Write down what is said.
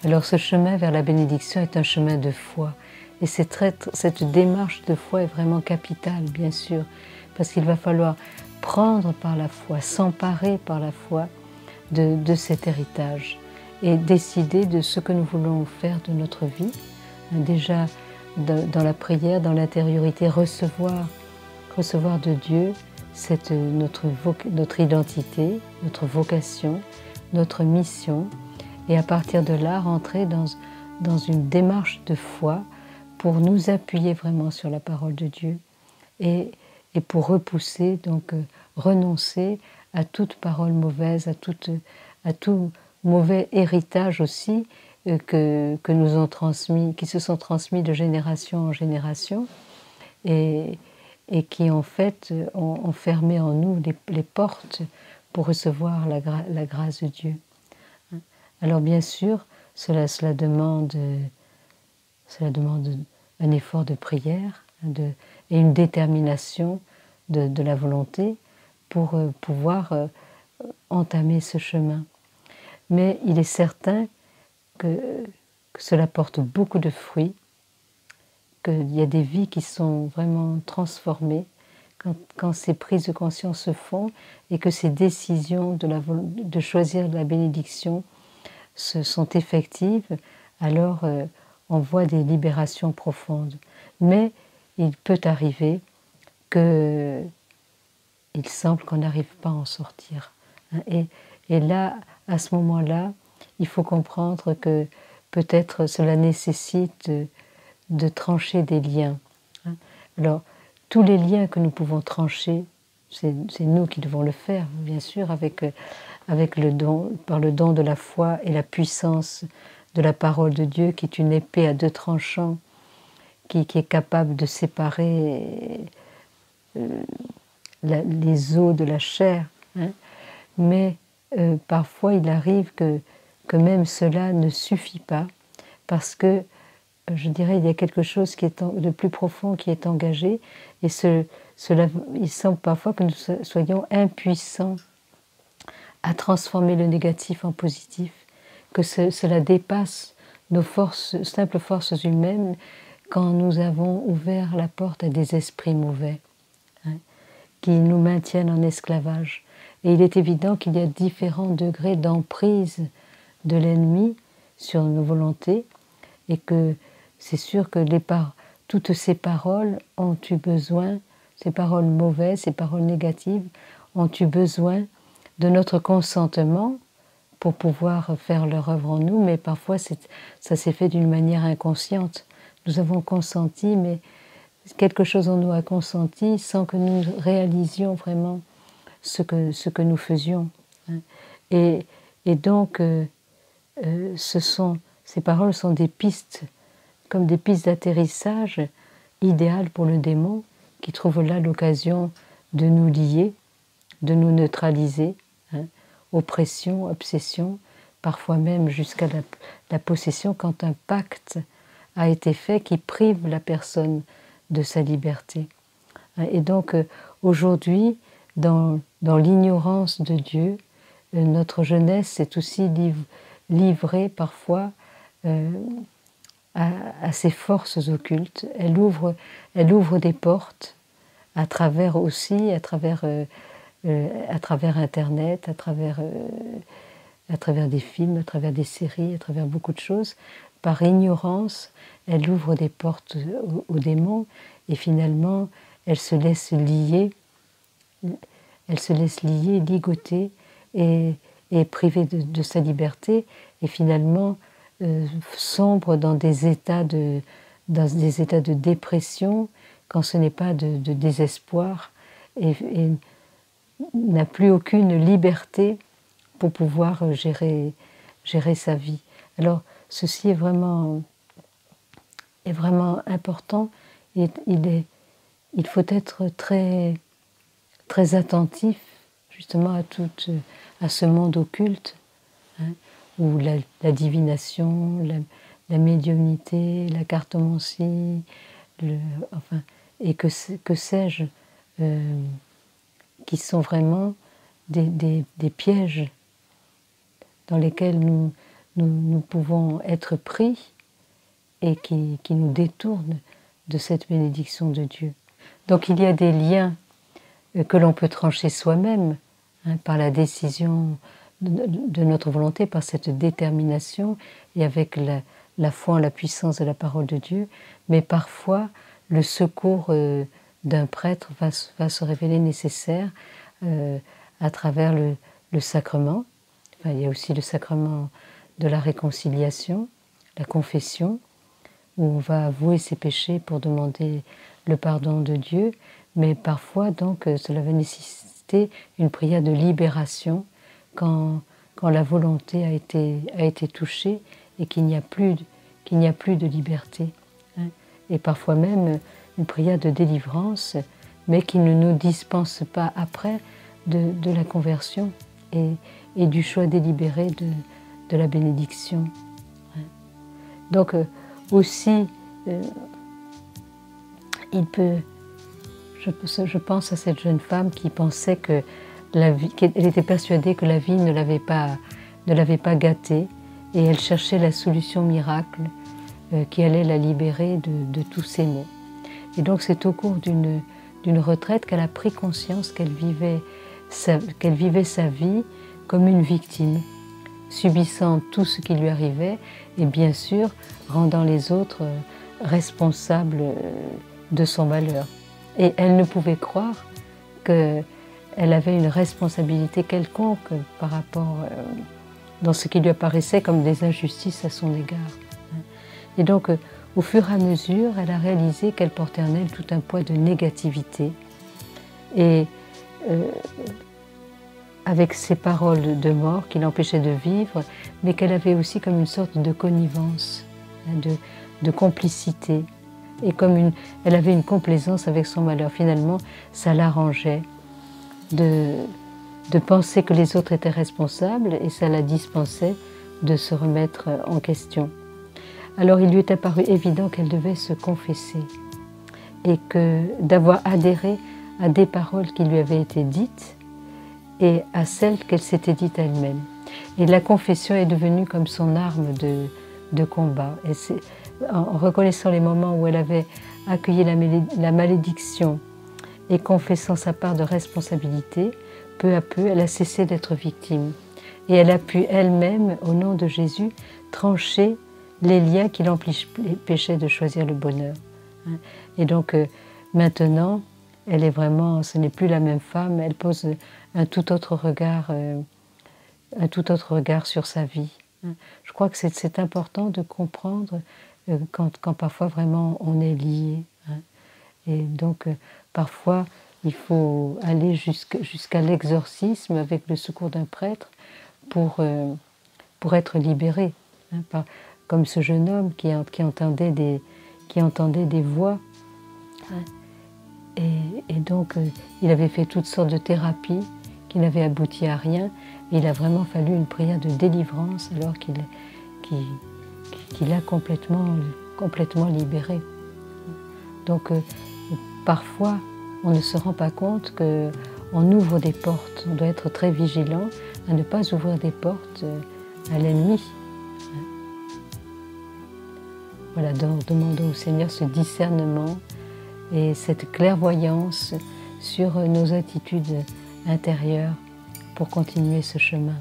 Alors ce chemin vers la bénédiction est un chemin de foi. Et cette démarche de foi est vraiment capitale, bien sûr, parce qu'il va falloir prendre par la foi, s'emparer par la foi de cet héritage et décider de ce que nous voulons faire de notre vie. Déjà dans la prière, dans l'intériorité, recevoir de Dieu notre identité, notre vocation, notre mission, et à partir de là, rentrer dans une démarche de foi pour nous appuyer vraiment sur la parole de Dieu et pour repousser, donc renoncer à toute parole mauvaise, à tout mauvais héritage aussi que nous ont transmis, qui se sont transmis de génération en génération et qui en fait ont fermé en nous les portes pour recevoir la grâce de Dieu. Alors bien sûr, cela demande un effort de prière et une détermination de la volonté pour pouvoir entamer ce chemin. Mais il est certain que cela porte beaucoup de fruits, qu'il y a des vies qui sont vraiment transformées quand ces prises de conscience se font et que ces décisions de choisir la bénédiction sont effectives, alors on voit des libérations profondes. Mais il peut arriver qu'il semble qu'on n'arrive pas à en sortir. Et là, à ce moment-là, il faut comprendre que peut-être cela nécessite de trancher des liens. Alors, tous les liens que nous pouvons trancher, c'est nous qui devons le faire, bien sûr, par le don de la foi et la puissance de la parole de Dieu, qui est une épée à deux tranchants, qui est capable de séparer les os de la chair. Mais parfois, il arrive que même cela ne suffit pas, parce que, je dirais, il y a quelque chose de plus profond qui est engagé, et il semble parfois que nous soyons impuissants à transformer le négatif en positif, que cela dépasse nos simples forces humaines quand nous avons ouvert la porte à des esprits mauvais, qui nous maintiennent en esclavage. Et il est évident qu'il y a différents degrés d'emprise de l'ennemi sur nos volontés, et que c'est sûr que toutes ces paroles ont eu besoin, ces paroles mauvaises, ces paroles négatives, ont eu besoin de notre consentement pour pouvoir faire leur œuvre en nous, mais parfois ça s'est fait d'une manière inconsciente. Nous avons consenti, mais quelque chose en nous a consenti sans que nous réalisions vraiment ce que nous faisions. Et donc, ces paroles sont des pistes, comme des pistes d'atterrissage idéales pour le démon, qui trouve là l'occasion de nous lier, de nous neutraliser, oppression, obsession, parfois même jusqu'à la possession, quand un pacte a été fait qui prive la personne de sa liberté. Et donc aujourd'hui, dans l'ignorance de Dieu, notre jeunesse s'est aussi livrée parfois à ces forces occultes. Elle ouvre des portes à travers Internet, à travers des films, à travers des séries, à travers beaucoup de choses. Par ignorance, elle ouvre des portes aux démons, et finalement, elle se laisse lier, ligoter et privée de sa liberté, et finalement sombre dans des états de dépression, quand ce n'est pas de désespoir, et n'a plus aucune liberté pour pouvoir gérer sa vie. Alors ceci est vraiment important. Il faut être très, très attentif justement à ce monde occulte, où la divination, la médiumnité, la cartomancie, et que sais-je, qui sont vraiment des pièges dans lesquels nous nous pouvons être pris et qui nous détournent de cette bénédiction de Dieu. Donc il y a des liens que l'on peut trancher soi-même, par la décision de notre volonté, par cette détermination et avec la foi en la puissance de la parole de Dieu, mais parfois le secours d'un prêtre va se révéler nécessaire à travers le sacrement. Enfin, il y a aussi le sacrement de la réconciliation, la confession, où on va avouer ses péchés pour demander le pardon de Dieu, mais parfois donc cela va nécessiter une prière de libération quand la volonté a été touchée et qu'il n'y a plus de liberté. Et parfois même une prière de délivrance, mais qui ne nous dispense pas après de la conversion et du choix délibéré de la bénédiction. Donc aussi, il peut, je pense à cette jeune femme qui pensait que qu'elle était persuadée que la vie ne l'avait pas gâtée, et elle cherchait la solution miracle qui allait la libérer de tous ces maux. Et donc c'est au cours d'une retraite qu'elle a pris conscience qu'elle vivait sa vie comme une victime, subissant tout ce qui lui arrivait et bien sûr rendant les autres responsables de son malheur. Et elle ne pouvait croire qu'elle avait une responsabilité quelconque par rapport dans ce qui lui apparaissait comme des injustices à son égard. Et donc, au fur et à mesure, elle a réalisé qu'elle portait en elle tout un poids de négativité. Et avec ces paroles de mort qui l'empêchaient de vivre, mais qu'elle avait aussi comme une sorte de connivence, de complicité. Et comme elle avait une complaisance avec son malheur. Finalement, ça l'arrangeait de penser que les autres étaient responsables et ça la dispensait de se remettre en question. Alors il lui est apparu évident qu'elle devait se confesser et que d'avoir adhéré à des paroles qui lui avaient été dites et à celles qu'elle s'était dites elle-même. Et la confession est devenue comme son arme de combat. Et en reconnaissant les moments où elle avait accueilli la malédiction et confessant sa part de responsabilité, peu à peu, elle a cessé d'être victime. Et elle a pu elle-même, au nom de Jésus, trancher les liens qui l'empêchaient de choisir le bonheur. Et donc, maintenant, elle est vraiment, ce n'est plus la même femme, elle pose un tout autre regard sur sa vie. Je crois que c'est important de comprendre quand parfois vraiment on est lié. Et donc, parfois, il faut aller jusqu'à l'exorcisme avec le secours d'un prêtre pour être libéré. Comme ce jeune homme qui entendait des voix. Et donc, il avait fait toutes sortes de thérapies qui n'avaient abouti à rien. Et il a vraiment fallu une prière de délivrance alors qu'il a complètement libéré. Donc, parfois, on ne se rend pas compte qu'on ouvre des portes. On doit être très vigilant à ne pas ouvrir des portes à l'ennemi. Voilà, donc demandons au Seigneur ce discernement et cette clairvoyance sur nos attitudes intérieures pour continuer ce chemin.